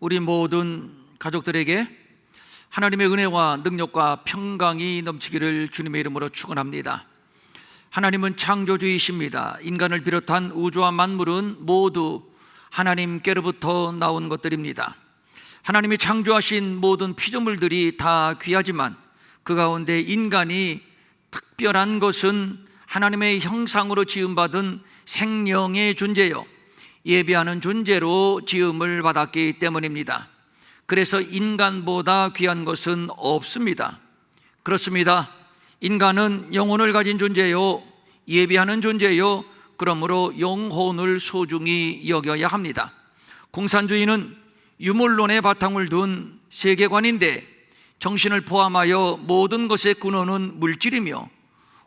우리 모든 가족들에게 하나님의 은혜와 능력과 평강이 넘치기를 주님의 이름으로 축원합니다. 하나님은 창조주이십니다. 인간을 비롯한 우주와 만물은 모두 하나님께로부터 나온 것들입니다. 하나님이 창조하신 모든 피조물들이 다 귀하지만 그 가운데 인간이 특별한 것은 하나님의 형상으로 지음받은 생명의 존재요, 예배하는 존재로 지음을 받았기 때문입니다. 그래서 인간보다 귀한 것은 없습니다. 그렇습니다. 인간은 영혼을 가진 존재요, 예배하는 존재요, 그러므로 영혼을 소중히 여겨야 합니다. 공산주의는 유물론의 바탕을 둔 세계관인데 정신을 포함하여 모든 것의 근원은 물질이며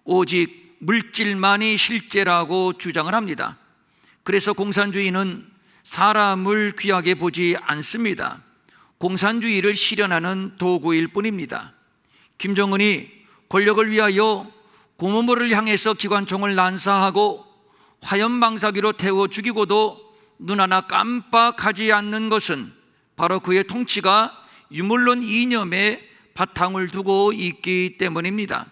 오직 물질만이 실제라고 주장을 합니다. 그래서 공산주의는 사람을 귀하게 보지 않습니다. 공산주의를 실현하는 도구일 뿐입니다. 김정은이 권력을 위하여 고모부를 향해서 기관총을 난사하고 화염방사기로 태워 죽이고도 눈 하나 깜빡하지 않는 것은 바로 그의 통치가 유물론 이념에 바탕을 두고 있기 때문입니다.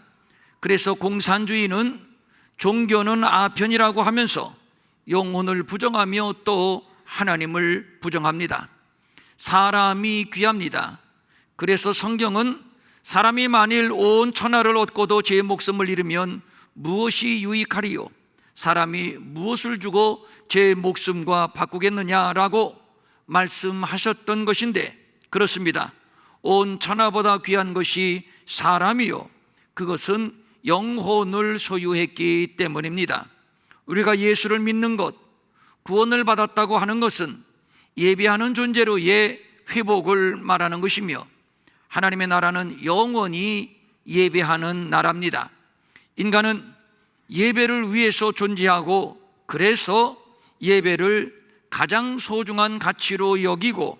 그래서 공산주의는 종교는 아편이라고 하면서 영혼을 부정하며 또 하나님을 부정합니다. 사람이 귀합니다. 그래서 성경은 사람이 만일 온 천하를 얻고도 제 목숨을 잃으면 무엇이 유익하리요? 사람이 무엇을 주고 제 목숨과 바꾸겠느냐라고 말씀하셨던 것인데, 그렇습니다. 온 천하보다 귀한 것이 사람이요, 그것은 영혼을 소유했기 때문입니다. 우리가 예수를 믿는 것, 구원을 받았다고 하는 것은 예배하는 존재로의 회복을 말하는 것이며, 하나님의 나라는 영원히 예배하는 나라입니다. 인간은 예배를 위해서 존재하고, 그래서 예배를 가장 소중한 가치로 여기고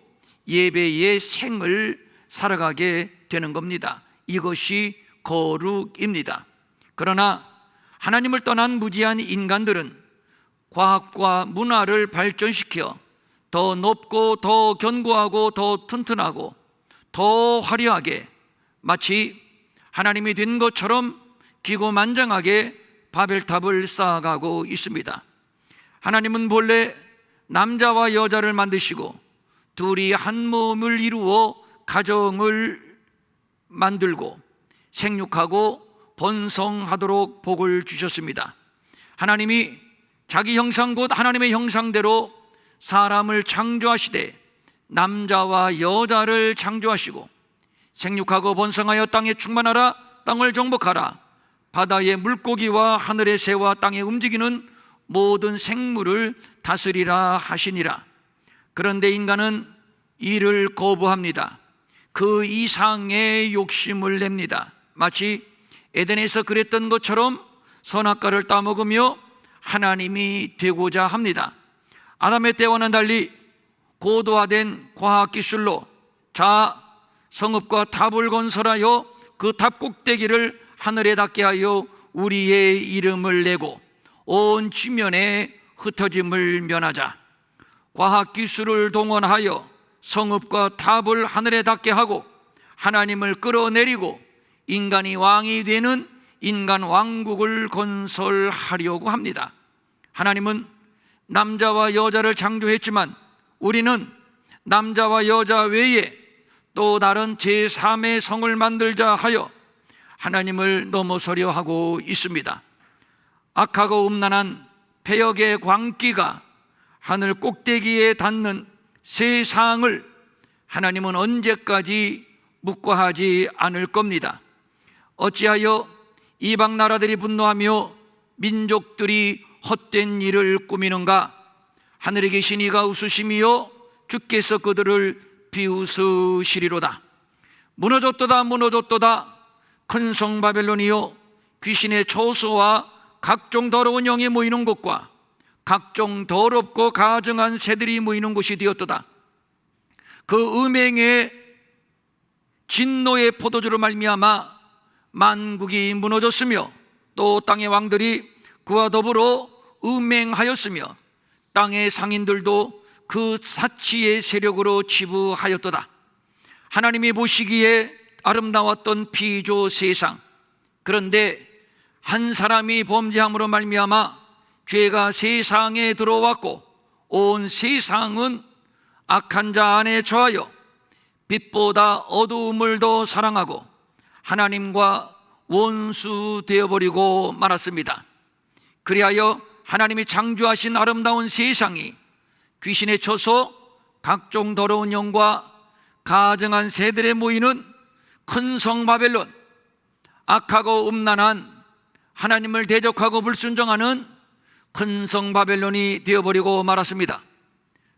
예배의 생을 살아가게 되는 겁니다. 이것이 거룩입니다. 그러나 하나님을 떠난 무지한 인간들은 과학과 문화를 발전시켜 더 높고 더 견고하고 더 튼튼하고 더 화려하게, 마치 하나님이 된 것처럼 기고만장하게 바벨탑을 쌓아가고 있습니다. 하나님은 본래 남자와 여자를 만드시고 둘이 한 몸을 이루어 가정을 만들고 생육하고 번성하도록 복을 주셨습니다. 하나님이 자기 형상 곧 하나님의 형상대로 사람을 창조하시되 남자와 여자를 창조하시고 생육하고 번성하여 땅에 충만하라, 땅을 정복하라, 바다의 물고기와 하늘의 새와 땅에 움직이는 모든 생물을 다스리라 하시니라. 그런데 인간은 이를 거부합니다. 그 이상의 욕심을 냅니다. 마치 에덴에서 그랬던 것처럼 선악과를 따먹으며 하나님이 되고자 합니다. 아담의 때와는 달리 고도화된 과학기술로 성읍과 탑을 건설하여 그 탑 꼭대기를 하늘에 닿게 하여 우리의 이름을 내고 온 지면에 흩어짐을 면하자. 과학기술을 동원하여 성읍과 탑을 하늘에 닿게 하고 하나님을 끌어내리고 인간이 왕이 되는 인간 왕국을 건설하려고 합니다. 하나님은 남자와 여자를 창조했지만 우리는 남자와 여자 외에 또 다른 제3의 성을 만들자 하여 하나님을 넘어서려 하고 있습니다. 악하고 음란한 폐역의 광기가 하늘 꼭대기에 닿는 세상을 하나님은 언제까지 묵과하지 않을 겁니다. 어찌하여 이방 나라들이 분노하며 민족들이 헛된 일을 꾸미는가? 하늘에 계신 이가 웃으심이요 주께서 그들을 비웃으시리로다. 무너졌도다 무너졌도다 큰 성 바벨론이요, 귀신의 초소와 각종 더러운 영이 모이는 곳과 각종 더럽고 가증한 새들이 모이는 곳이 되었도다. 그 음행의 진노의 포도주로 말미암아 만국이 무너졌으며 또 땅의 왕들이 그와 더불어 음행하였으며 땅의 상인들도 그 사치의 세력으로 치부하였도다. 하나님이 보시기에 아름다웠던 피조 세상, 그런데 한 사람이 범죄함으로 말미암아 죄가 세상에 들어왔고 온 세상은 악한 자 안에 처하여 빛보다 어두움을 더 사랑하고 하나님과 원수 되어버리고 말았습니다. 그리하여 하나님이 창조하신 아름다운 세상이 귀신에 쳐서 각종 더러운 영과 가증한 새들에 모이는 큰 성 바벨론, 악하고 음란한 하나님을 대적하고 불순종하는 큰 성 바벨론이 되어버리고 말았습니다.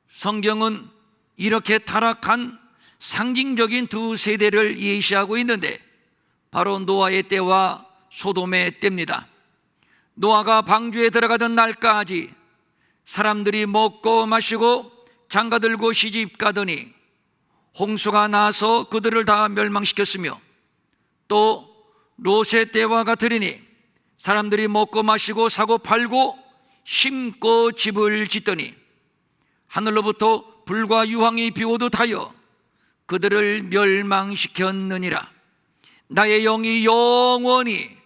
성경은 이렇게 타락한 상징적인 두 세대를 예시하고 있는데 바로 노아의 때와 소돔의 때입니다. 노아가 방주에 들어가던 날까지 사람들이 먹고 마시고 장가들고 시집가더니 홍수가 나서 그들을 다 멸망시켰으며, 또 롯의 때와 같으리니 사람들이 먹고 마시고 사고 팔고 심고 집을 짓더니 하늘로부터 불과 유황이 비오듯 하여 그들을 멸망시켰느니라. 나의 영이 영원히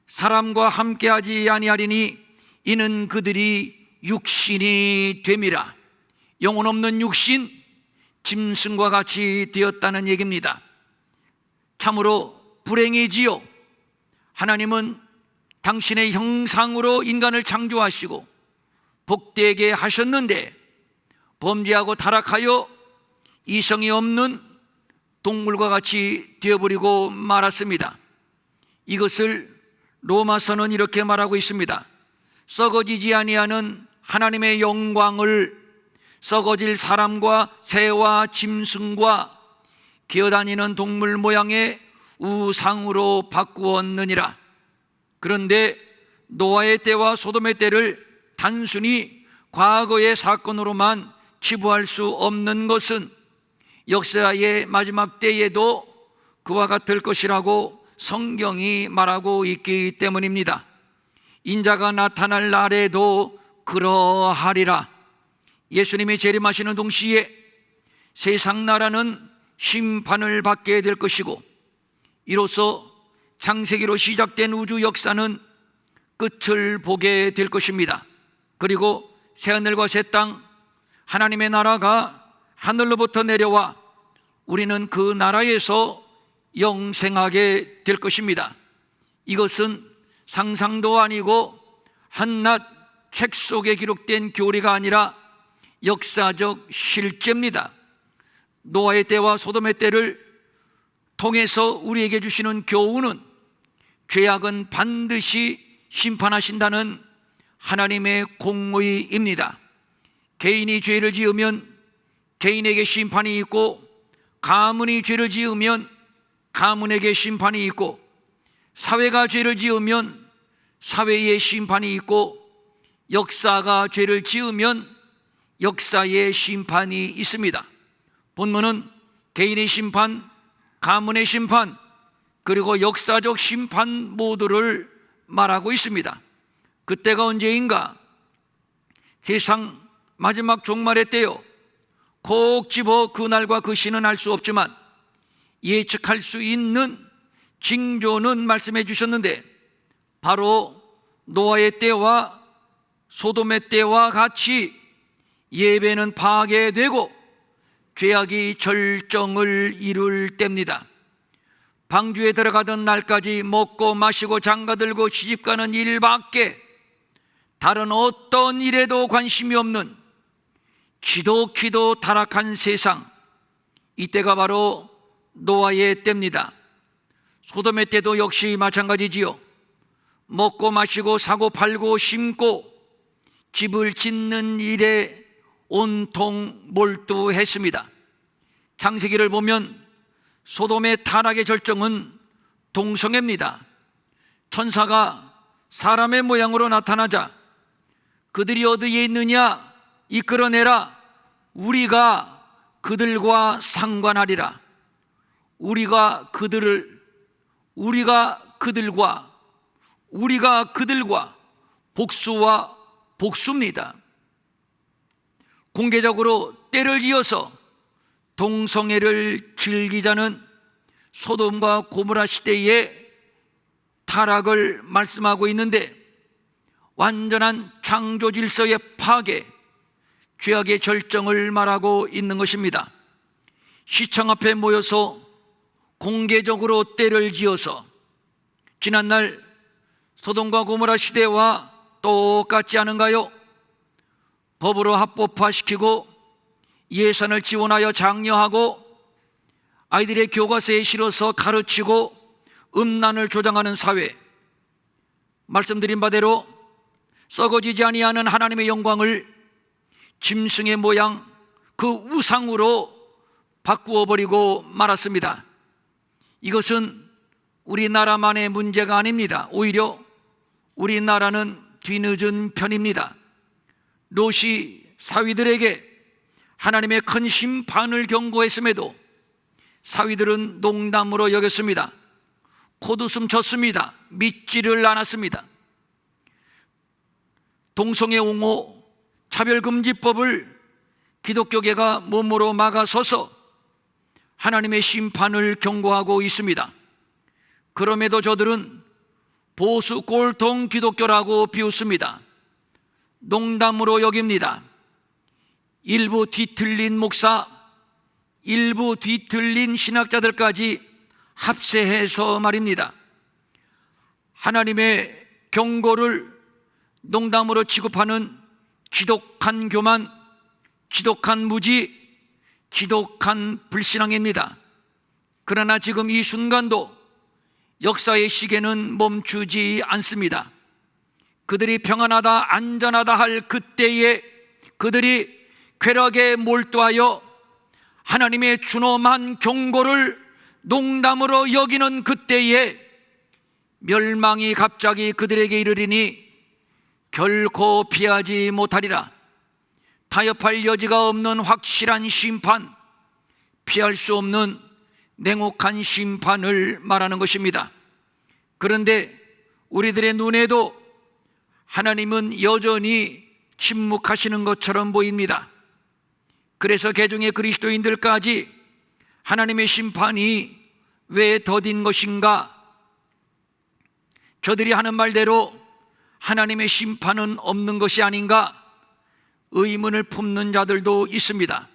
사람과 함께하지 아니하리니 이는 그들이 육신이 됨이라. 영혼 없는 육신, 짐승과 같이 되었다는 얘기입니다. 참으로 불행이지요. 하나님은 당신의 형상으로 인간을 창조하시고 복되게 하셨는데 범죄하고 타락하여 이성이 없는 동물과 같이 되어버리고 말았습니다. 이것을 로마서는 이렇게 말하고 있습니다. 썩어지지 아니하는 하나님의 영광을 썩어질 사람과 새와 짐승과 기어다니는 동물 모양의 우상으로 바꾸었느니라. 그런데 노아의 때와 소돔의 때를 단순히 과거의 사건으로만 치부할 수 없는 것은 역사의 마지막 때에도 그와 같을 것이라고 성경이 말하고 있기 때문입니다. 인자가 나타날 날에도 그러하리라. 예수님이 재림하시는 동시에 세상 나라는 심판을 받게 될 것이고, 이로써 창세기로 시작된 우주 역사는 끝을 보게 될 것입니다. 그리고 새하늘과 새 땅, 하나님의 나라가 하늘로부터 내려와 우리는 그 나라에서 영생하게 될 것입니다. 이것은 상상도 아니고 한낱 책 속에 기록된 교리가 아니라 역사적 실제입니다. 노아의 때와 소돔의 때를 통해서 우리에게 주시는 교훈은 죄악은 반드시 심판하신다는 하나님의 공의입니다. 개인이 죄를 지으면 개인에게 심판이 있고, 가문이 죄를 지으면 가문에게 심판이 있고, 사회가 죄를 지으면 사회에 심판이 있고, 역사가 죄를 지으면 역사에 심판이 있습니다. 본문은 개인의 심판, 가문의 심판, 그리고 역사적 심판 모두를 말하고 있습니다. 그때가 언제인가? 세상 마지막 종말의 때요. 콕 집어 그 날과 그 시는 알 수 없지만 예측할 수 있는 징조는 말씀해 주셨는데, 바로 노아의 때와 소돔의 때와 같이 예배는 파괴되고 죄악이 절정을 이룰 때입니다. 방주에 들어가던 날까지 먹고 마시고 장가들고 시집가는 일밖에 다른 어떤 일에도 관심이 없는 지독히도 타락한 세상, 이때가 바로 노아의 때입니다. 소돔의 때도 역시 마찬가지지요. 먹고 마시고 사고 팔고 심고 집을 짓는 일에 온통 몰두했습니다. 창세기를 보면 소돔의 타락의 절정은 동성애입니다. 천사가 사람의 모양으로 나타나자 그들이 어디에 있느냐 이끌어내라, 우리가 그들과 상관하리라. 우리가 그들과 복수와 복수입니다. 공개적으로 때를 지어서 동성애를 즐기자는 소돔과 고모라 시대의 타락을 말씀하고 있는데, 완전한 창조 질서의 파괴, 죄악의 절정을 말하고 있는 것입니다. 시청 앞에 모여서 공개적으로 때를 지어서 지난날 소돔과 고모라 시대와 똑같지 않은가요? 법으로 합법화시키고 예산을 지원하여 장려하고 아이들의 교과서에 실어서 가르치고 음란을 조장하는 사회, 말씀드린 바대로 썩어지지 아니하는 하나님의 영광을 짐승의 모양, 그 우상으로 바꾸어 버리고 말았습니다. 이것은 우리나라만의 문제가 아닙니다. 오히려 우리나라는 뒤늦은 편입니다. 롯이 사위들에게 하나님의 큰 심판을 경고했음에도 사위들은 농담으로 여겼습니다. 콧웃음 쳤습니다. 믿지를 않았습니다. 동성애 옹호 차별금지법을 기독교계가 몸으로 막아서서 하나님의 심판을 경고하고 있습니다. 그럼에도 저들은 보수 꼴통 기독교라고 비웃습니다. 농담으로 여깁니다. 일부 뒤틀린 목사, 일부 뒤틀린 신학자들까지 합세해서 말입니다. 하나님의 경고를 농담으로 취급하는 지독한 교만, 지독한 무지, 지독한 불신앙입니다. 그러나 지금 이 순간도 역사의 시계는 멈추지 않습니다. 그들이 평안하다, 안전하다 할 그때에 그들이 쾌락에 몰두하여 하나님의 준엄한 경고를 농담으로 여기는 그때에 멸망이 갑자기 그들에게 이르리니 결코 피하지 못하리라. 타협할 여지가 없는 확실한 심판, 피할 수 없는 냉혹한 심판을 말하는 것입니다. 그런데 우리들의 눈에도 하나님은 여전히 침묵하시는 것처럼 보입니다. 그래서 개종의 그리스도인들까지 하나님의 심판이 왜 더딘 것인가? 저들이 하는 말대로 하나님의 심판은 없는 것이 아닌가? 의문을 품는 자들도 있습니다.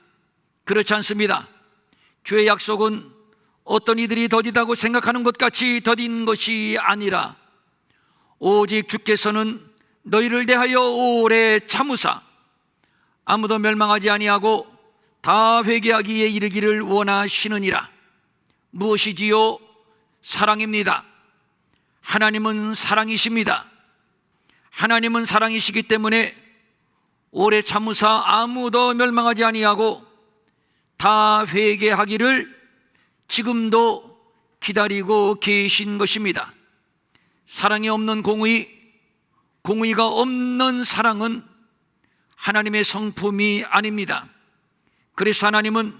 그렇지 않습니다. 주의 약속은 어떤 이들이 더디다고 생각하는 것 같이 더딘 것이 아니라 오직 주께서는 너희를 대하여 오래 참으사 아무도 멸망하지 아니하고 다 회개하기에 이르기를 원하시느니라. 무엇이지요? 사랑입니다. 하나님은 사랑이십니다. 하나님은 사랑이시기 때문에 오래 참으사 아무도 멸망하지 아니하고 다 회개하기를 지금도 기다리고 계신 것입니다. 사랑이 없는 공의, 공의가 없는 사랑은 하나님의 성품이 아닙니다. 그래서 하나님은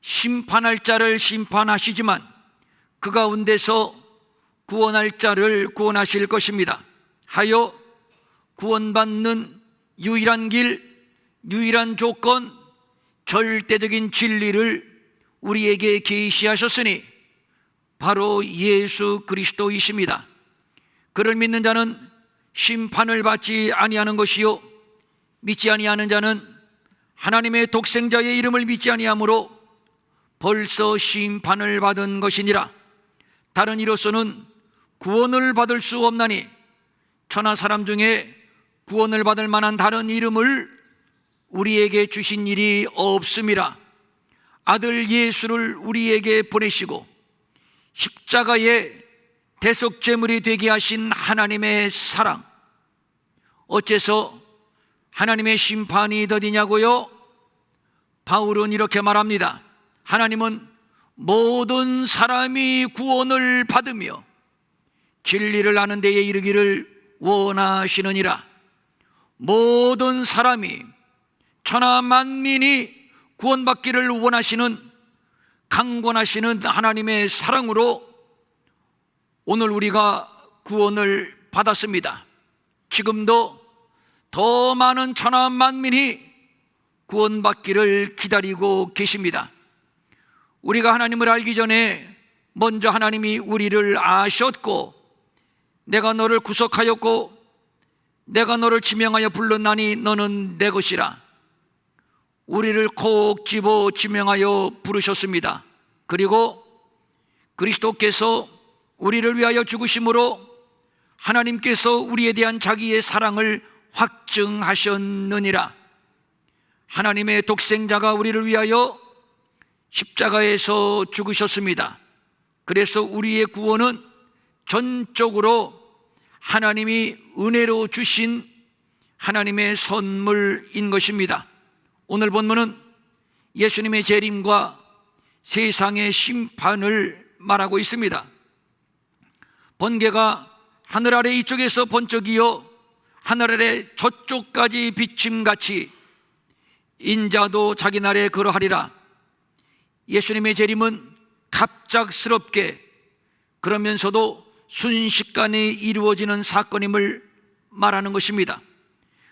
심판할 자를 심판하시지만 그 가운데서 구원할 자를 구원하실 것입니다. 하여 구원받는 유일한 길, 유일한 조건, 절대적인 진리를 우리에게 계시하셨으니 바로 예수 그리스도이십니다. 그를 믿는 자는 심판을 받지 아니하는 것이요 믿지 아니하는 자는 하나님의 독생자의 이름을 믿지 아니하므로 벌써 심판을 받은 것이니라. 다른 이로서는 구원을 받을 수 없나니 천하 사람 중에 구원을 받을 만한 다른 이름을 우리에게 주신 일이 없음이라. 아들 예수를 우리에게 보내시고 십자가의 대속제물이 되게 하신 하나님의 사랑, 어째서 하나님의 심판이 더디냐고요? 바울은 이렇게 말합니다. 하나님은 모든 사람이 구원을 받으며 진리를 아는 데에 이르기를 원하시느니라. 모든 사람이, 천하 만민이 구원받기를 원하시는 강권하시는 하나님의 사랑으로 오늘 우리가 구원을 받았습니다. 지금도 더 많은 천하 만민이 구원받기를 기다리고 계십니다. 우리가 하나님을 알기 전에 먼저 하나님이 우리를 아셨고, 내가 너를 구속하였고 내가 너를 지명하여 불렀나니 너는 내 것이라. 우리를 콕 집어 지명하여 부르셨습니다. 그리고 그리스도께서 우리를 위하여 죽으심으로 하나님께서 우리에 대한 자기의 사랑을 확증하셨느니라. 하나님의 독생자가 우리를 위하여 십자가에서 죽으셨습니다. 그래서 우리의 구원은 전적으로 하나님이 은혜로 주신 하나님의 선물인 것입니다. 오늘 본문은 예수님의 재림과 세상의 심판을 말하고 있습니다. 번개가 하늘 아래 이쪽에서 번쩍이어 하늘 아래 저쪽까지 비침같이 인자도 자기 날에 그러하리라. 예수님의 재림은 갑작스럽게 그러면서도 순식간에 이루어지는 사건임을 말하는 것입니다.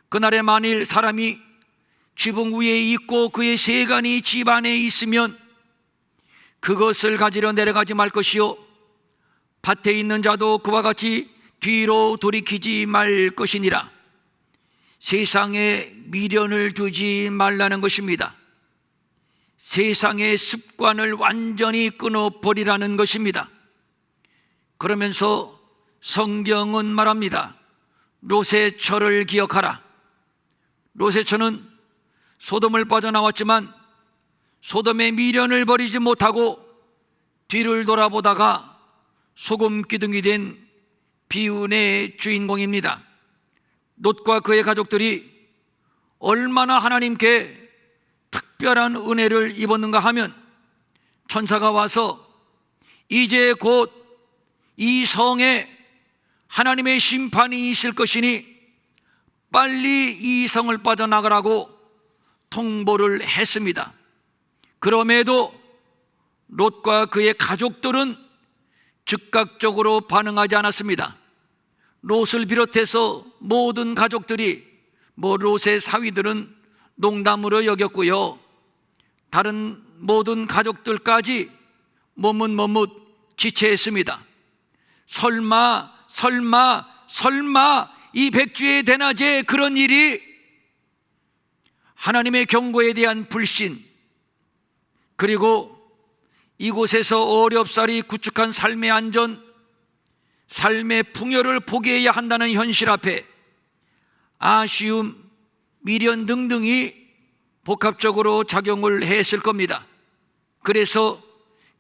그날에 만일 사람이 지붕 위에 있고 그의 세간이 집 안에 있으면 그것을 가지러 내려가지 말 것이요, 밭에 있는 자도 그와 같이 뒤로 돌이키지 말 것이니라. 세상에 미련을 두지 말라는 것입니다. 세상의 습관을 완전히 끊어버리라는 것입니다. 그러면서 성경은 말합니다. 롯의 처를 기억하라. 롯의 처는 소돔을 빠져나왔지만 소돔의 미련을 버리지 못하고 뒤를 돌아보다가 소금 기둥이 된 비운의 주인공입니다. 롯과 그의 가족들이 얼마나 하나님께 특별한 은혜를 입었는가 하면, 천사가 와서 이제 곧 이 성에 하나님의 심판이 있을 것이니 빨리 이 성을 빠져나가라고 통보를 했습니다. 그럼에도 롯과 그의 가족들은 즉각적으로 반응하지 않았습니다. 롯을 비롯해서 모든 가족들이, 롯의 사위들은 농담으로 여겼고요, 다른 모든 가족들까지 머뭇머뭇 지체했습니다. 설마 이 백주의 대낮에 그런 일이? 하나님의 경고에 대한 불신, 그리고 이곳에서 어렵사리 구축한 삶의 안전, 삶의 풍요를 포기해야 한다는 현실 앞에 아쉬움, 미련 등등이 복합적으로 작용을 했을 겁니다. 그래서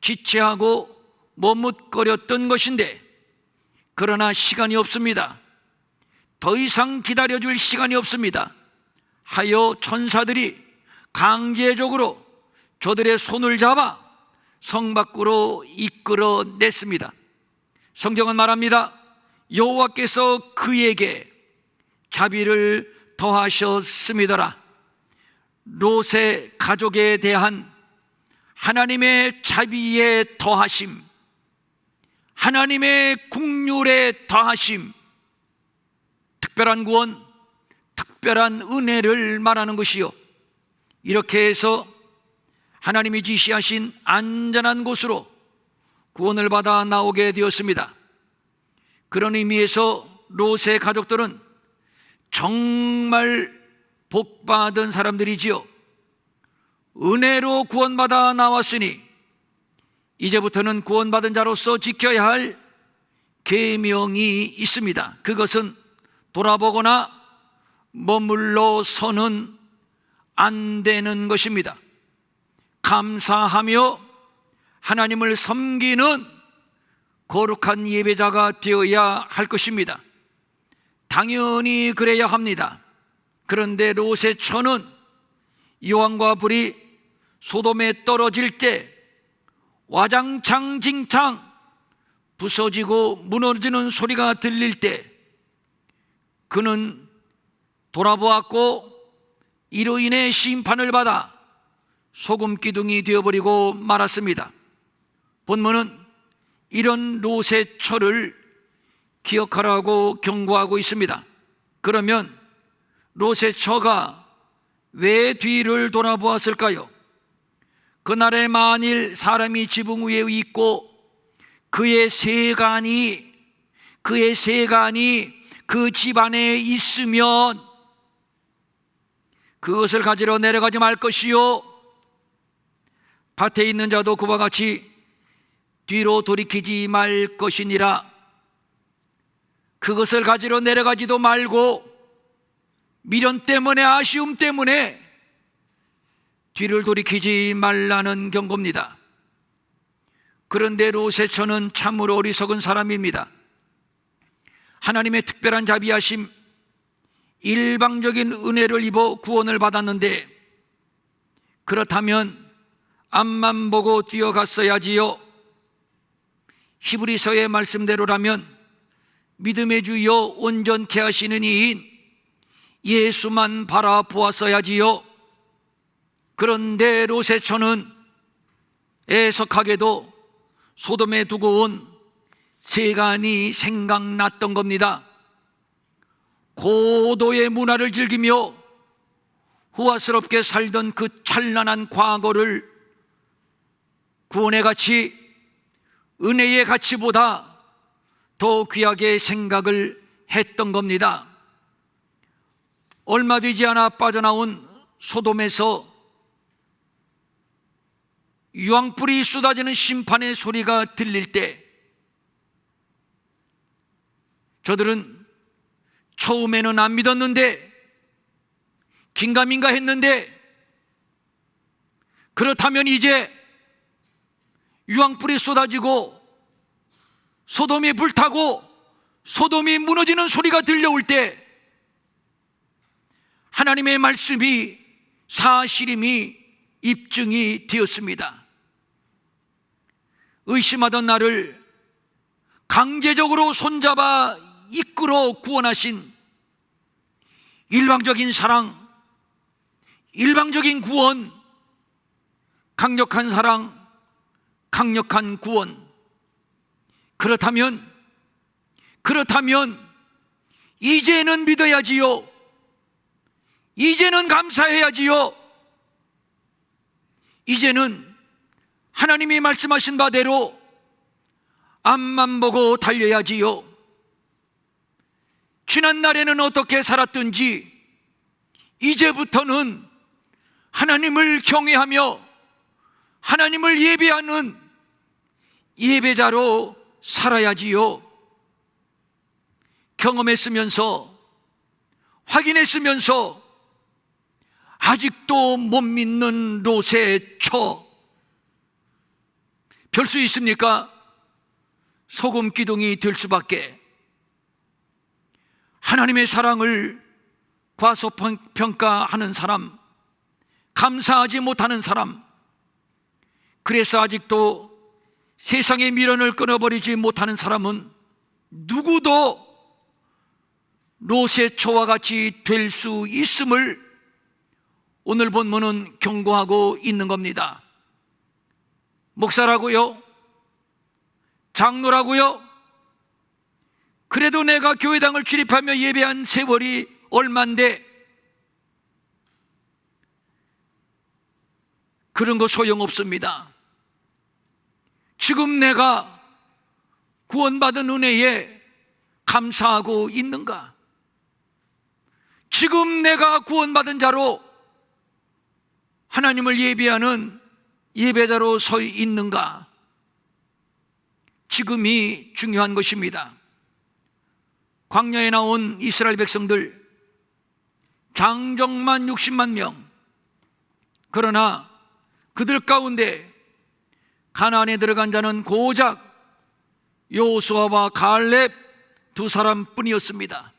지체하고 머뭇거렸던 것인데, 그러나 시간이 없습니다. 더 이상 기다려줄 시간이 없습니다. 하여 천사들이 강제적으로 저들의 손을 잡아 성 밖으로 이끌어냈습니다. 성경은 말합니다. 여호와께서 그에게 자비를 더하셨음이더라. 롯의 가족에 대한 하나님의 자비의 더하심, 하나님의 긍휼의 더하심, 특별한 구원, 특별한 은혜를 말하는 것이요, 이렇게 해서 하나님이 지시하신 안전한 곳으로 구원을 받아 나오게 되었습니다. 그런 의미에서 롯의 가족들은 정말 복받은 사람들이지요. 은혜로 구원받아 나왔으니 이제부터는 구원받은 자로서 지켜야 할 계명이 있습니다. 그것은 돌아보거나 머물러 서는 안 되는 것입니다. 감사하며 하나님을 섬기는 거룩한 예배자가 되어야 할 것입니다. 당연히 그래야 합니다. 그런데 롯의 처는 여호와과 불이 소돔에 떨어질 때 와장창 징창 부서지고 무너지는 소리가 들릴 때 그는 돌아보았고 이로 인해 심판을 받아 소금 기둥이 되어버리고 말았습니다. 본문은 이런 롯의 처를 기억하라고 경고하고 있습니다. 그러면 롯의 처가 왜 뒤를 돌아보았을까요? 그날에 만일 사람이 지붕 위에 있고 그의 세간이 그 집안에 있으면 그것을 가지러 내려가지 말 것이요, 밭에 있는 자도 그와 같이 뒤로 돌이키지 말 것이니라. 그것을 가지러 내려가지도 말고 미련 때문에, 아쉬움 때문에 뒤를 돌이키지 말라는 경고입니다. 그런데 롯의 처는 참으로 어리석은 사람입니다. 하나님의 특별한 자비하심, 일방적인 은혜를 입어 구원을 받았는데, 그렇다면 앞만 보고 뛰어갔어야지요. 히브리서의 말씀대로라면 믿음의 주여 온전케 하시는 이인 예수만 바라보았어야지요. 그런데 롯의 처는 애석하게도 소돔에 두고 온 세간이 생각났던 겁니다. 고도의 문화를 즐기며 후화스럽게 살던 그 찬란한 과거를 구원의 가치, 은혜의 가치보다 더 귀하게 생각을 했던 겁니다. 얼마 되지 않아 빠져나온 소돔에서 유황불이 쏟아지는 심판의 소리가 들릴 때 저들은 처음에는 안 믿었는데, 긴가민가 했는데, 그렇다면 이제 유황불이 쏟아지고 소돔이 불타고 소돔이 무너지는 소리가 들려올 때 하나님의 말씀이 사실임이 입증이 되었습니다. 의심하던 나를 강제적으로 손잡아 이끌어 구원하신 일방적인 사랑, 일방적인 구원, 강력한 사랑, 강력한 구원. 그렇다면 이제는 믿어야지요. 이제는 감사해야지요. 이제는 하나님이 말씀하신 바대로 앞만 보고 달려야지요. 지난날에는 어떻게 살았든지 이제부터는 하나님을 경외하며 하나님을 예배하는 예배자로 살아야지요. 경험했으면서, 확인했으면서 아직도 못 믿는 롯의 처, 별 수 있습니까? 소금 기둥이 될 수밖에. 하나님의 사랑을 과소평가하는 사람, 감사하지 못하는 사람, 그래서 아직도 세상의 미련을 끊어버리지 못하는 사람은 누구도 롯의 처와 같이 될 수 있음을 오늘 본문은 경고하고 있는 겁니다. 목사라고요? 장로라고요? 그래도 내가 교회당을 출입하며 예배한 세월이 얼만데 그런 거 소용없습니다. 지금 내가 구원받은 은혜에 감사하고 있는가? 지금 내가 구원받은 자로 하나님을 예배하는 예배자로 서 있는가? 지금이 중요한 것입니다. 광야에 나온 이스라엘 백성들 장정만 60만 명, 그러나 그들 가운데 가나안에 들어간 자는 고작 여호수아와 갈렙 두 사람뿐이었습니다.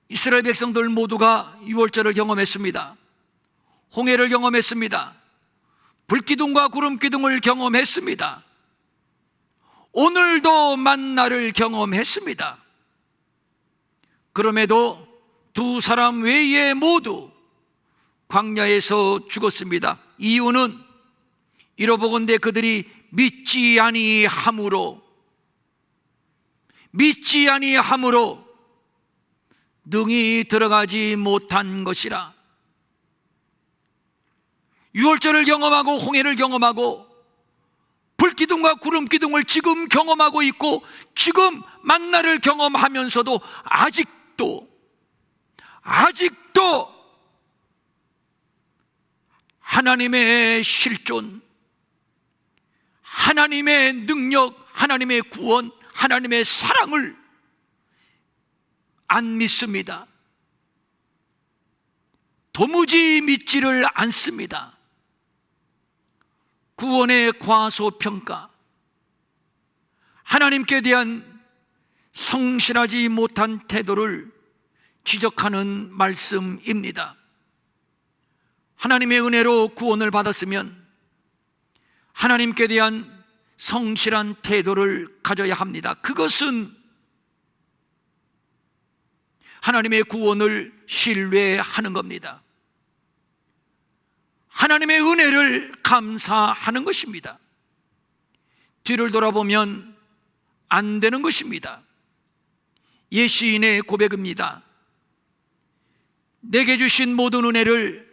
이스라엘 백성들 모두가 유월절을 경험했습니다. 홍해를 경험했습니다. 불기둥과 구름기둥을 경험했습니다. 오늘도 만나를 경험했습니다. 그럼에도 두 사람 외에 모두 광야에서 죽었습니다. 이유는 이러보건대 그들이 믿지 아니함으로 능히 들어가지 못한 것이라. 유월절을 경험하고 홍해를 경험하고 불기둥과 구름기둥을 지금 경험하고 있고 지금 만나를 경험하면서도 아직도 하나님의 실존, 하나님의 능력, 하나님의 구원, 하나님의 사랑을 안 믿습니다. 도무지 믿지를 않습니다. 구원의 과소평가, 하나님께 대한 성실하지 못한 태도를 지적하는 말씀입니다. 하나님의 은혜로 구원을 받았으면 하나님께 대한 성실한 태도를 가져야 합니다. 그것은 하나님의 구원을 신뢰하는 겁니다. 하나님의 은혜를 감사하는 것입니다. 뒤를 돌아보면 안 되는 것입니다. 옛 시인의 고백입니다. 내게 주신 모든 은혜를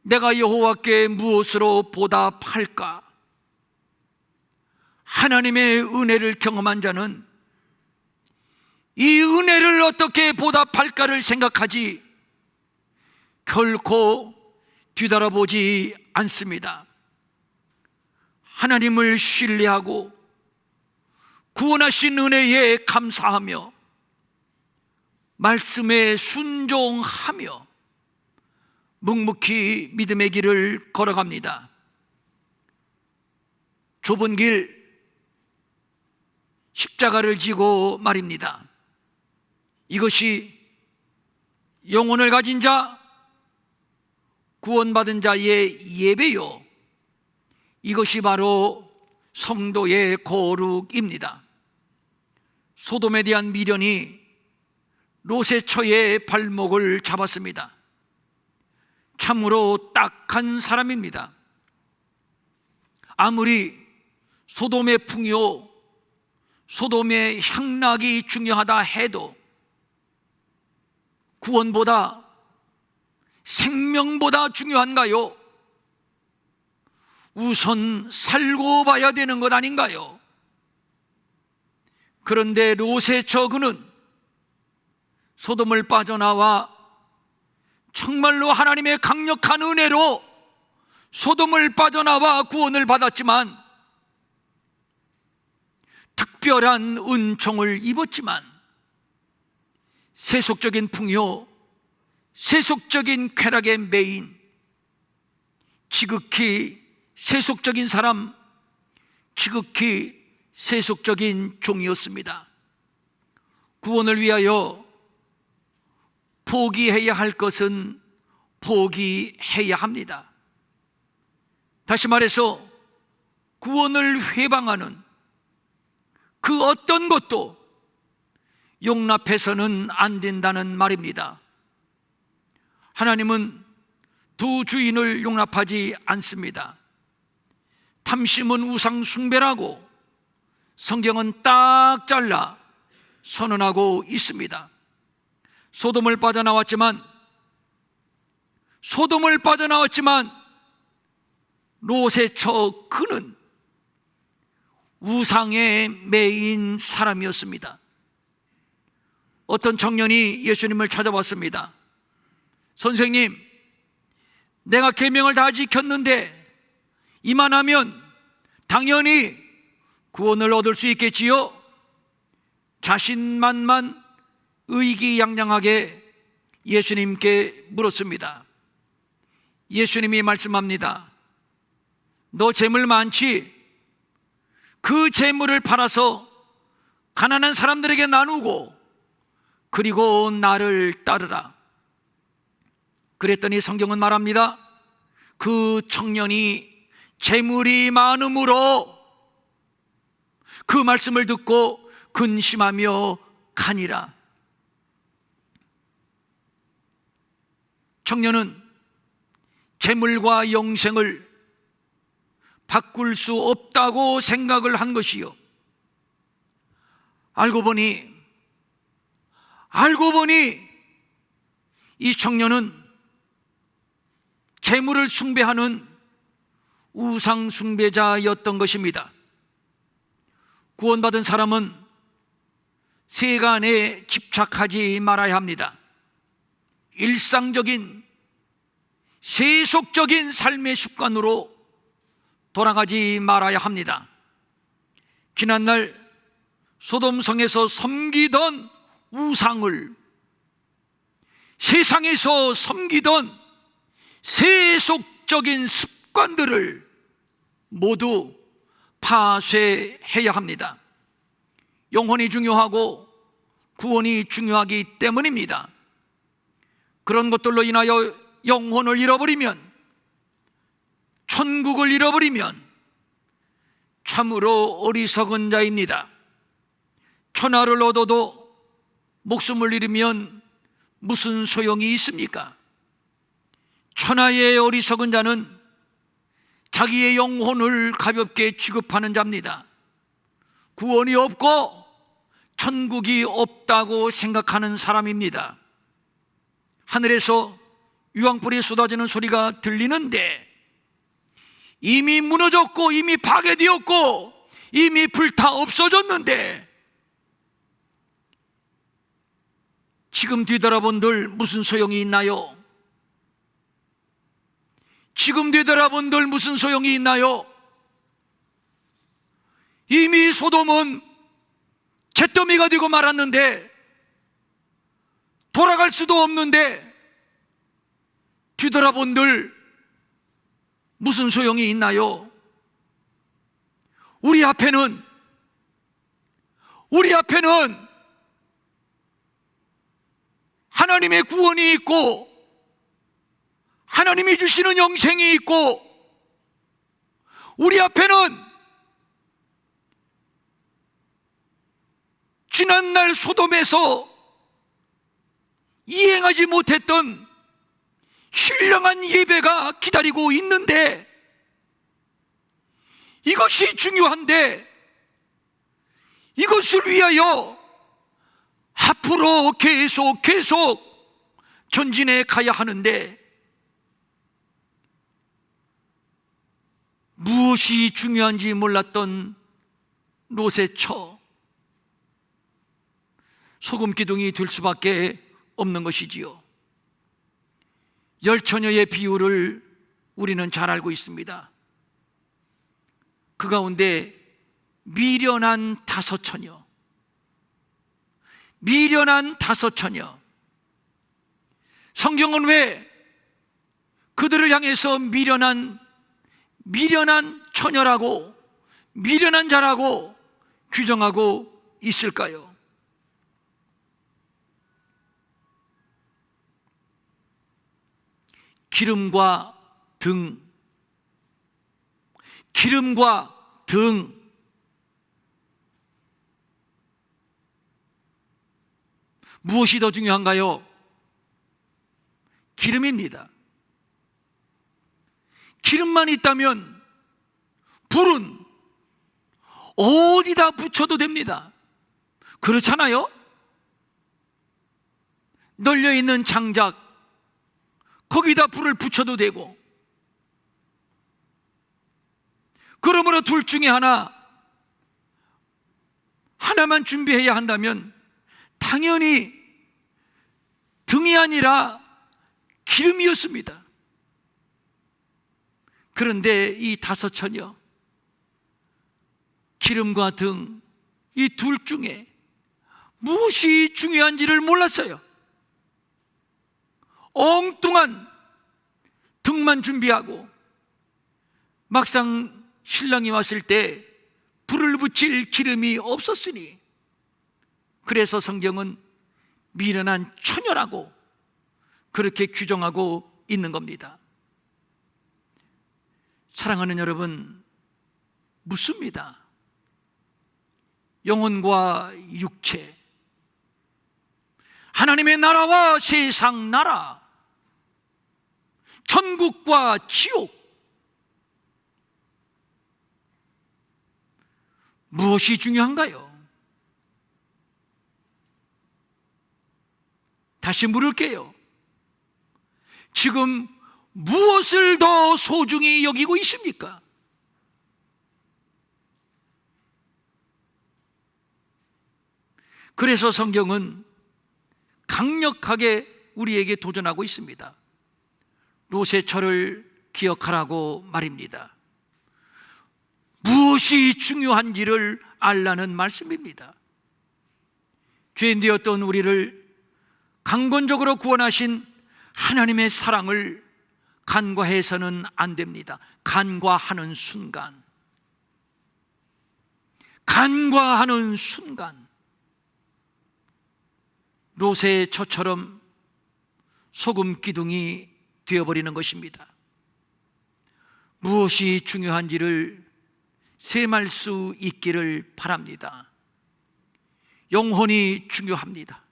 내가 여호와께 무엇으로 보답할까? 하나님의 은혜를 경험한 자는 이 은혜를 어떻게 보답할까를 생각하지 결코 뒤돌아보지 않습니다. 하나님을 신뢰하고 구원하신 은혜에 감사하며 말씀에 순종하며 묵묵히 믿음의 길을 걸어갑니다. 좁은 길, 십자가를 지고 말입니다. 이것이 영혼을 가진 자, 구원받은 자의 예배요, 이것이 바로 성도의 거룩입니다. 소돔에 대한 미련이 롯의 처의 발목을 잡았습니다. 참으로 딱한 사람입니다. 아무리 소돔의 풍요, 소돔의 향락이 중요하다 해도 구원보다, 생명보다 중요한가요? 우선 살고 봐야 되는 것 아닌가요? 그런데 롯의 처 그는 소돔을 빠져나와 정말로 하나님의 강력한 은혜로 소돔을 빠져나와 구원을 받았지만, 특별한 은총을 입었지만, 세속적인 풍요, 세속적인 쾌락에 매인 지극히 세속적인 사람, 지극히 세속적인 종이었습니다. 구원을 위하여 포기해야 할 것은 포기해야 합니다. 다시 말해서 구원을 회방하는 그 어떤 것도 용납해서는 안 된다는 말입니다. 하나님은 두 주인을 용납하지 않습니다. 탐심은 우상 숭배라고 성경은 딱 잘라 선언하고 있습니다. 소돔을 빠져나왔지만 롯의 처 그는 우상에 매인 사람이었습니다. 어떤 청년이 예수님을 찾아왔습니다. 선생님, 내가 계명을 다 지켰는데 이만하면 당연히 구원을 얻을 수 있겠지요? 자신만만 의기양양하게 예수님께 물었습니다. 예수님이 말씀합니다. 너 재물 많지? 그 재물을 팔아서 가난한 사람들에게 나누고 그리고 나를 따르라. 그랬더니 성경은 말합니다. 그 청년이 재물이 많음으로 그 말씀을 듣고 근심하며 가니라. 청년은 재물과 영생을 바꿀 수 없다고 생각을 한 것이요, 알고 보니 이 청년은 재물을 숭배하는 우상 숭배자였던 것입니다. 구원받은 사람은 세간에 집착하지 말아야 합니다. 일상적인 세속적인 삶의 습관으로 돌아가지 말아야 합니다. 지난날 소돔성에서 섬기던 우상을, 세상에서 섬기던 세속적인 습관들을 모두 파쇄해야 합니다. 영혼이 중요하고 구원이 중요하기 때문입니다. 그런 것들로 인하여 영혼을 잃어버리면, 천국을 잃어버리면 참으로 어리석은 자입니다. 천하를 얻어도 목숨을 잃으면 무슨 소용이 있습니까? 천하의 어리석은 자는 자기의 영혼을 가볍게 취급하는 자입니다. 구원이 없고 천국이 없다고 생각하는 사람입니다. 하늘에서 유황불이 쏟아지는 소리가 들리는데 이미 무너졌고 이미 파괴되었고 이미 불타 없어졌는데 지금 뒤돌아본들 무슨 소용이 있나요? 지금 뒤돌아본들 무슨 소용이 있나요? 이미 소돔은 잿더미가 되고 말았는데, 돌아갈 수도 없는데 뒤돌아본들 무슨 소용이 있나요? 우리 앞에는 하나님의 구원이 있고 하나님이 주시는 영생이 있고, 우리 앞에는 지난날 소돔에서 이행하지 못했던 신령한 예배가 기다리고 있는데, 이것이 중요한데 이것을 위하여 앞으로 계속 전진해 가야 하는데, 무엇이 중요한지 몰랐던 롯의 처, 소금 기둥이 될 수밖에 없는 것이지요. 열 처녀의 비유를 우리는 잘 알고 있습니다. 그 가운데 미련한 다섯 처녀, 성경은 왜 그들을 향해서 미련한 처녀라고, 미련한 자라고 규정하고 있을까요? 기름과 등, 무엇이 더 중요한가요? 기름입니다. 기름만 있다면 불은 어디다 붙여도 됩니다. 그렇잖아요? 널려있는 장작, 거기다 불을 붙여도 되고. 그러므로 둘 중에 하나만 준비해야 한다면 당연히 등이 아니라 기름이었습니다. 그런데 이 다섯 처녀, 기름과 등, 이 둘 중에 무엇이 중요한지를 몰랐어요. 엉뚱한 등만 준비하고 막상 신랑이 왔을 때 불을 붙일 기름이 없었으니, 그래서 성경은 미련한 처녀라고 그렇게 규정하고 있는 겁니다. 사랑하는 여러분, 묻습니다. 영혼과 육체, 하나님의 나라와 세상 나라, 천국과 지옥, 무엇이 중요한가요? 다시 물을게요. 지금 무엇을 더 소중히 여기고 있습니까? 그래서 성경은 강력하게 우리에게 도전하고 있습니다. 롯의 철을 기억하라고 말입니다. 무엇이 중요한지를 알라는 말씀입니다. 죄인 되었던 우리를 강권적으로 구원하신 하나님의 사랑을 간과해서는 안 됩니다. 간과하는 순간, 롯의 처처럼 소금 기둥이 되어버리는 것입니다. 무엇이 중요한지를 셈할 수 있기를 바랍니다. 영혼이 중요합니다.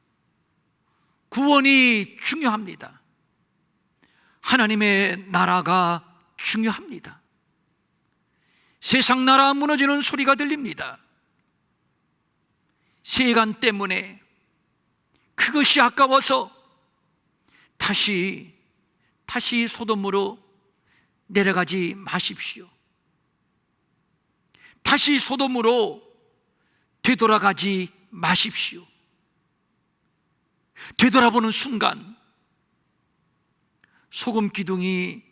구원이 중요합니다. 하나님의 나라가 중요합니다. 세상 나라 무너지는 소리가 들립니다. 세간 때문에 그것이 아까워서 다시 소돔으로 내려가지 마십시오. 다시 소돔으로 되돌아가지 마십시오. 되돌아보는 순간 소금 기둥이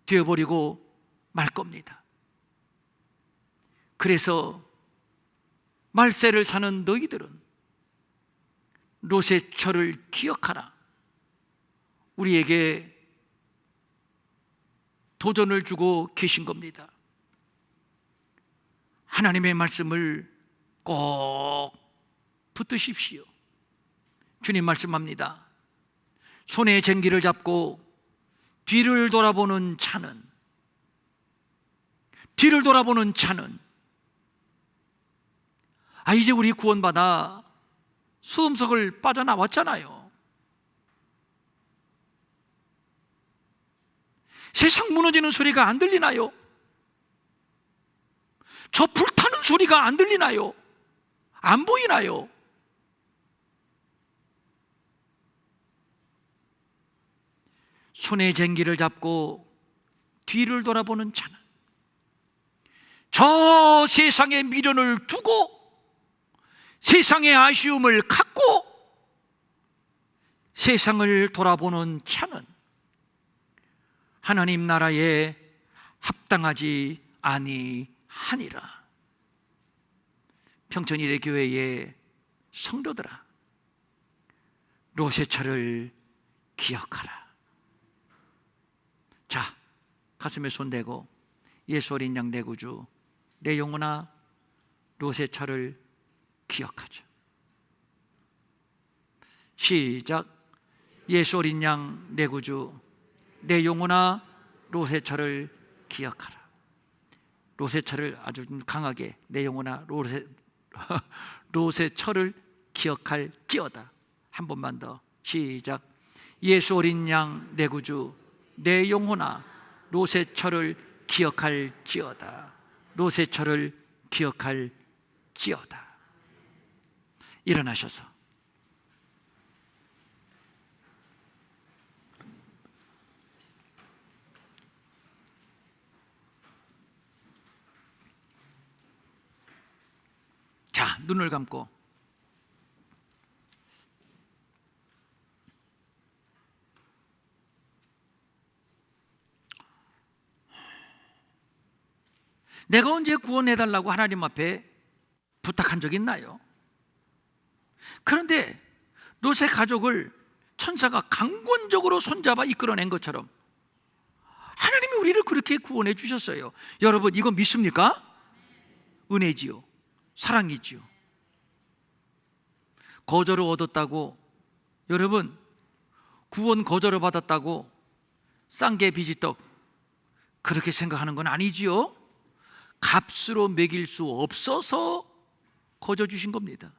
되어버리고 말 겁니다. 그래서 말세를 사는 너희들은 롯의 철을 기억하라. 우리에게 도전을 주고 계신 겁니다. 하나님의 말씀을 꼭 붙드십시오. 주님 말씀합니다. 손에 쟁기를 잡고 뒤를 돌아보는 자는 이제 우리 구원받아 수음석을 빠져나왔잖아요. 세상 무너지는 소리가 안 들리나요? 저 불타는 소리가 안 들리나요? 안 보이나요? 손에 쟁기를 잡고 뒤를 돌아보는 자는 저 세상의 미련을 두고 세상의 아쉬움을 갖고 세상을 돌아보는 자는 하나님 나라에 합당하지 아니하니라. 평천일의 교회의 성도들아, 롯의 철을 기억하라. 자, 가슴에 손 대고 예수 어린 양 내 구주, 내 영혼아 롯의 철을 기억하자. 시작. 예수 어린 양 내 구주, 내 영혼아 롯의 철을 기억하라. 롯의 철을 아주 강하게, 내 영혼아 롯의 철을 기억할지어다. 한 번만 더. 시작. 예수 어린 양 내 구주, 내 영혼아 롯의 철을 기억할지어다. 롯의 철을 기억할지어다. 일어나셔서 자, 눈을 감고 내가 언제 구원해달라고 하나님 앞에 부탁한 적 있나요? 그런데 롯의 가족을 천사가 강권적으로 손잡아 이끌어낸 것처럼 하나님이 우리를 그렇게 구원해 주셨어요. 여러분, 이거 믿습니까? 은혜지요, 사랑이지요. 거저를 얻었다고, 여러분, 구원 거저를 받았다고 쌍게 비지떡 그렇게 생각하는 건 아니지요. 값으로 매길 수 없어서 거저 주신 겁니다.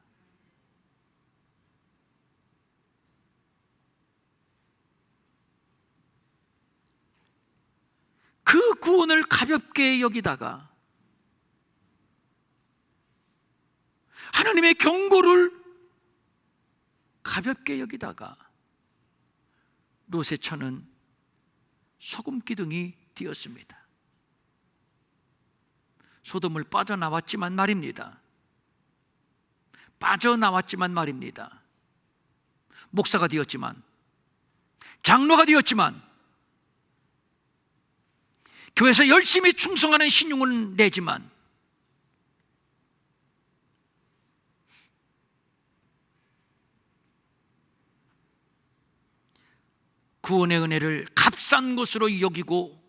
그 구원을 가볍게 여기다가 하나님의 경고를 가볍게 여기다가 롯의 처는 소금 기둥이 되었습니다. 소돔을 빠져나왔지만 말입니다. 빠져나왔지만 말입니다. 목사가 되었지만, 장로가 되었지만, 교회에서 열심히 충성하는 신용은 내지만, 구원의 은혜를 값싼 것으로 여기고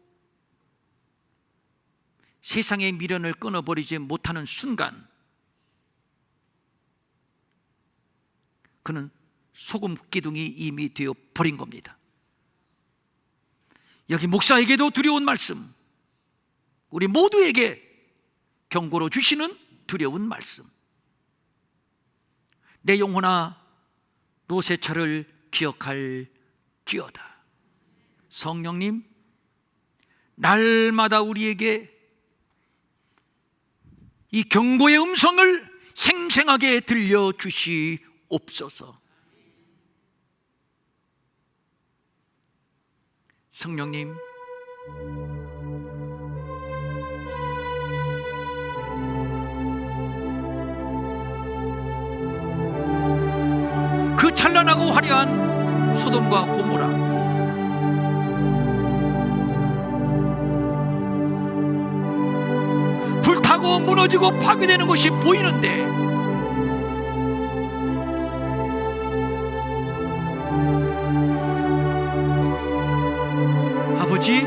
세상의 미련을 끊어버리지 못하는 순간, 그는 소금 기둥이 이미 되어 버린 겁니다. 여기 목사에게도 두려운 말씀, 우리 모두에게 경고로 주시는 두려운 말씀. 내 영혼아, 노새철을 기억할지어다. 성령님, 날마다 우리에게 이 경고의 음성을 생생하게 들려주시옵소서. 성령님, 그 찬란하고 화려한 소돔과 고모라, 불타고 무너지고 파괴되는 것이 보이는데, 아버지,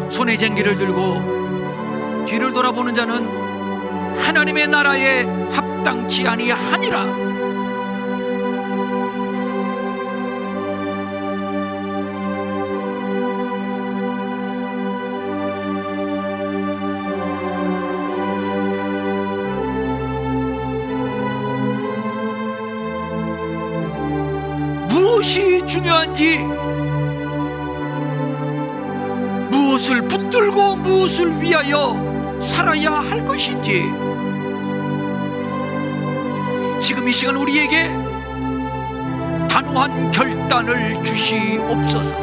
손에 쟁기를 들고 뒤를 돌아보는 자는 하나님의 나라에 합당치 아니하니라. 무엇이 중요한지, 무엇을 붙들고 무엇을 위하여 살아야 할 것인지, 지금 이 시간 우리에게 단호한 결단을 주시옵소서.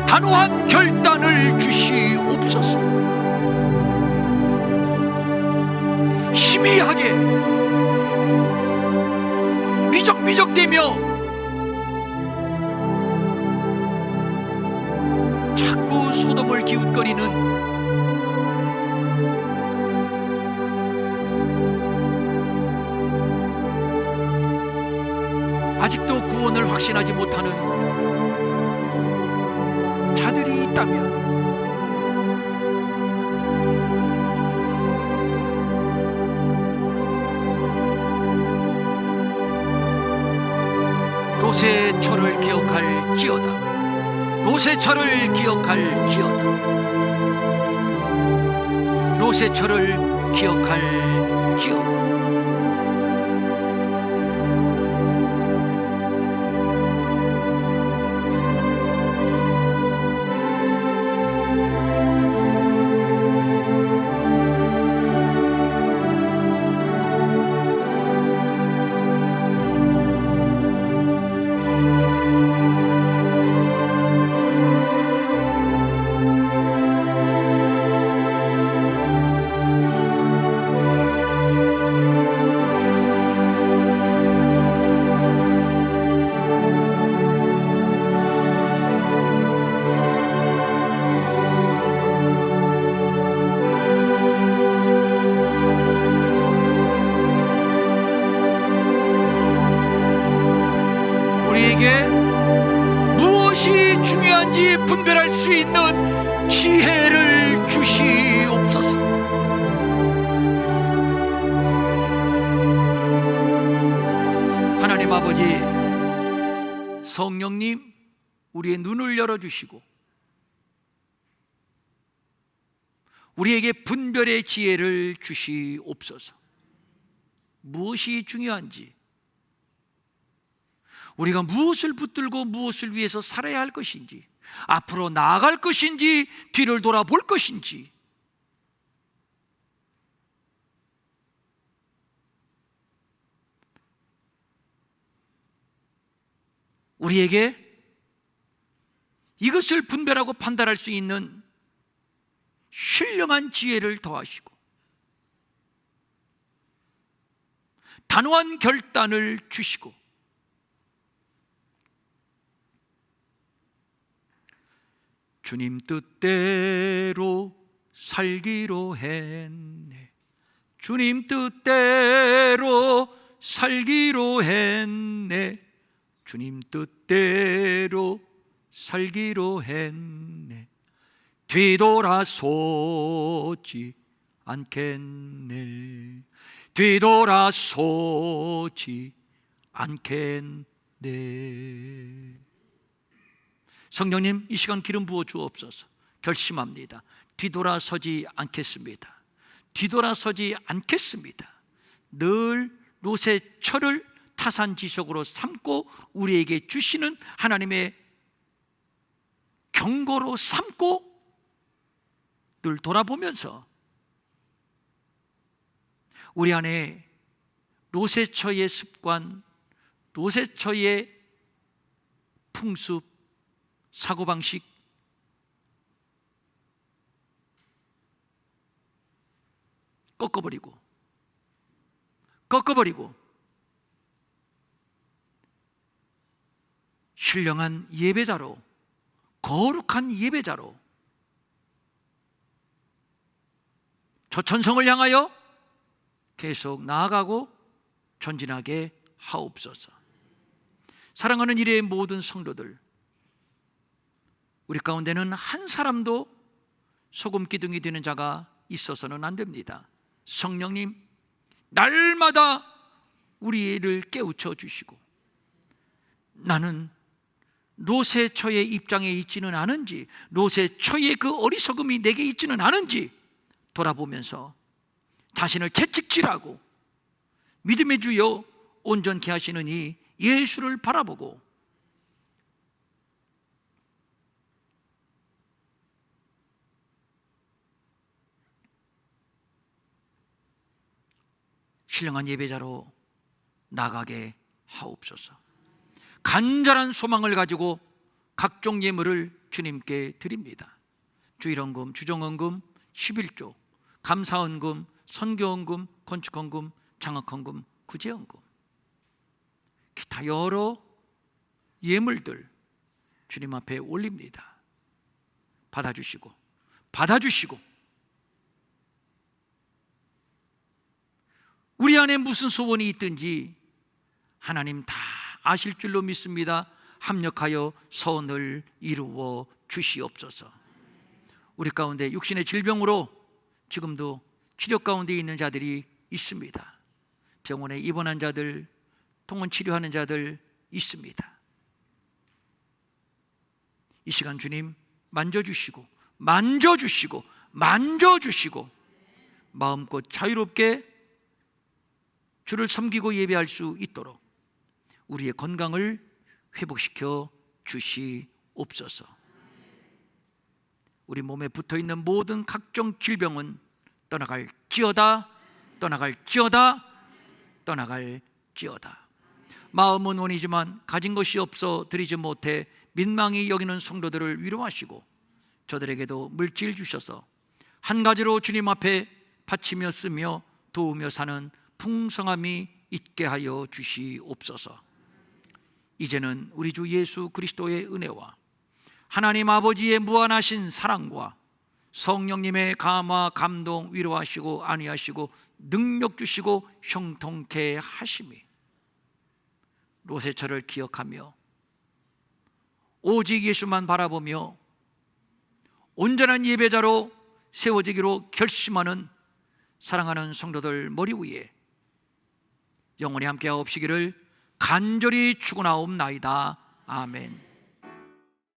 단호한 결단을 주시옵소서. 희미하게 미적미적대며 자꾸 소돔을 기웃거리는 아직도 구원을 확신하지 못하는 자들이 있다면, 노새철을 기억할지어다. 노새철을 기억할지어다. 노새철을 기억할지어다. 우리에게 무엇이 중요한지 분별할 수 있는 지혜를 주시옵소서. 하나님 아버지, 성령님, 우리의 눈을 열어주시고 우리에게 분별의 지혜를 주시옵소서. 무엇이 중요한지, 우리가 무엇을 붙들고 무엇을 위해서 살아야 할 것인지, 앞으로 나아갈 것인지, 뒤를 돌아볼 것인지, 우리에게 이것을 분별하고 판단할 수 있는 신령한 지혜를 더하시고 단호한 결단을 주시고 주님 뜻대로 살기로 했네. 주님 뜻대로 살기로 했네. 주님 뜻대로 살기로 했네. 뒤돌아서지 않겠네. 뒤돌아서지 않겠네. 성령님, 이 시간 기름 부어 주옵소서. 결심합니다. 뒤돌아서지 않겠습니다. 뒤돌아서지 않겠습니다. 늘 롯의 철을 타산지석으로 삼고 우리에게 주시는 하나님의 경고로 삼고 늘 돌아보면서 우리 안에 롯의 처의 습관, 롯의 처의 풍습, 사고방식, 꺾어버리고 신령한 예배자로, 거룩한 예배자로 저 천성을 향하여 계속 나아가고 전진하게 하옵소서. 사랑하는 일의 모든 성도들, 우리 가운데는 한 사람도 소금 기둥이 되는 자가 있어서는 안 됩니다. 성령님, 날마다 우리를 깨우쳐 주시고 나는 롯의 처의 입장에 있지는 않은지, 롯의 처의 그 어리석음이 내게 있지는 않은지 돌아보면서 자신을 채찍질하고 믿음의 주여 온전케 하시는 이 예수를 바라보고 신령한 예배자로 나가게 하옵소서. 간절한 소망을 가지고 각종 예물을 주님께 드립니다. 주일헌금, 주정헌금, 11조, 감사헌금, 선교헌금, 건축헌금, 장학헌금, 구제헌금, 기타 여러 예물들 주님 앞에 올립니다. 받아주시고 우리 안에 무슨 소원이 있든지 하나님 다 아실 줄로 믿습니다. 합력하여 선을 이루어 주시옵소서. 우리 가운데 육신의 질병으로 지금도 치료 가운데 있는 자들이 있습니다. 병원에 입원한 자들, 통원 치료하는 자들 있습니다. 이 시간 주님 만져주시고 마음껏 자유롭게 주를 섬기고 예배할 수 있도록 우리의 건강을 회복시켜 주시옵소서. 우리 몸에 붙어있는 모든 각종 질병은 떠나갈지어다. 마음은 원이지만 가진 것이 없어 드리지 못해 민망히 여기는 성도들을 위로하시고 저들에게도 물질 주셔서 한 가지로 주님 앞에 바치며 쓰며 도우며 사는 풍성함이 있게 하여 주시옵소서. 이제는 우리 주 예수 그리스도의 은혜와 하나님 아버지의 무한하신 사랑과 성령님의 감화, 감동, 위로하시고 안위하시고 능력 주시고 형통케 하심이 롯의 처를 기억하며 오직 예수만 바라보며 온전한 예배자로 세워지기로 결심하는 사랑하는 성도들 머리 위에 영원히 함께하옵시기를 간절히 축원하옵나이다. 아멘.